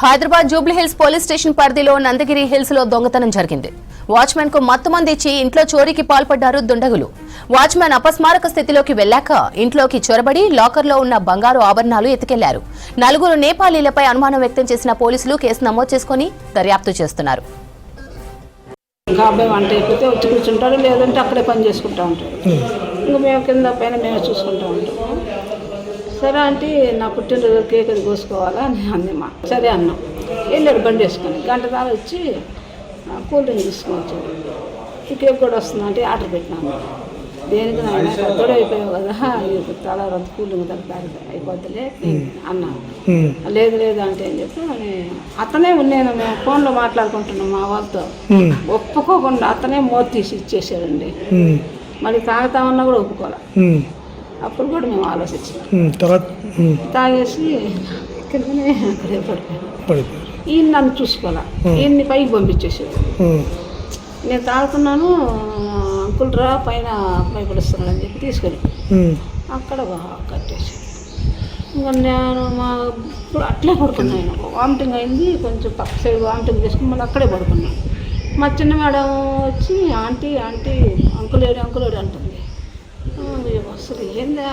Hyderabad Jubilee Hills police station పరిధిలో Nandagiri hills లో దొంగతనం జరిగింది. వాచ్మెన్ కు మత్తుమంది ఇచ్చి ఇంట్లో చోరీకి పాల్పడ్డారు దుండగులు. వాచ్మెన్ అపస్మారక స్థితిలోకి వెళ్లాక ఇంట్లోకి చొరబడి లాకర్లో ఉన్న బంగారు ఆభరణాలు ఎత్తుకెళ్లారు. 4 నేపాలీలపై అనుమానం వ్యక్తం చేసిన పోలీసులు కేసు నమోదు చేసుకుని దర్యాప్తు చేస్తున్నారు. అబ్బాయి వంట అయిపోతే వచ్చి కూర్చుంటాడు, లేదంటే అక్కడే పని చేసుకుంటూ ఉంటాడు. ఇంకా మేము కింద పైన మేము చూసుకుంటూ ఉంటాము. సరే అంటే నా పుట్టినరోజు కేక్ అది కోసుకోవాలా అని అందిమా. సరే అన్నాం. వెళ్ళాడు బండి వేసుకొని, గంట దాకా వచ్చి కూల్ డ్రింక్ తీసుకోవచ్చు, ఈ కేక్ కూడా వస్తుందా అంటే ఆర్డర్ పెట్టినాను. దేనికి నాయన పెద్దోడు అయిపోయావు కదా, చాలా రెండు కూల్ డ్రింక్ తగ్గుతారు అయిపోతలే అన్నాను. లేదు లేదు అంటే అని చెప్పి అతనే నేను మేము ఫోన్లో మాట్లాడుకుంటున్నాం మా వాళ్ళతో, ఒప్పుకోకుండా అతనే మోత తీసి ఇచ్చేసాడండి. మళ్ళీ తాగుతా ఉన్నా కూడా ఒప్పుకోవాలి. అప్పుడు కూడా మేము ఆలోచించాం. తాగేసి కిందనే అక్కడే పడిపోయాను. ఈయన నన్ను చూసుకోవాలా, ఈయన్ని పైకి పంపించేసాడు. నేను తాగుతున్నాను, అంకుల్ రా పైన అమ్మాయి పడుస్తున్నాడు అని చెప్పి తీసుకెళ్ళి అక్కడ కట్టేసి ఇంకా నేను ఇప్పుడు అట్లే పడుకున్నాను. వామిటింగ్ అయింది, కొంచెం పక్క సైడ్ వామిటింగ్ చేసుకుని మళ్ళీ అక్కడే పడుకున్నాను. మా చిన్న మేడం వచ్చి ఆంటీ ఆంటీ అంకులేడు అంకులేడు అంటుంది. అసలు ఏందా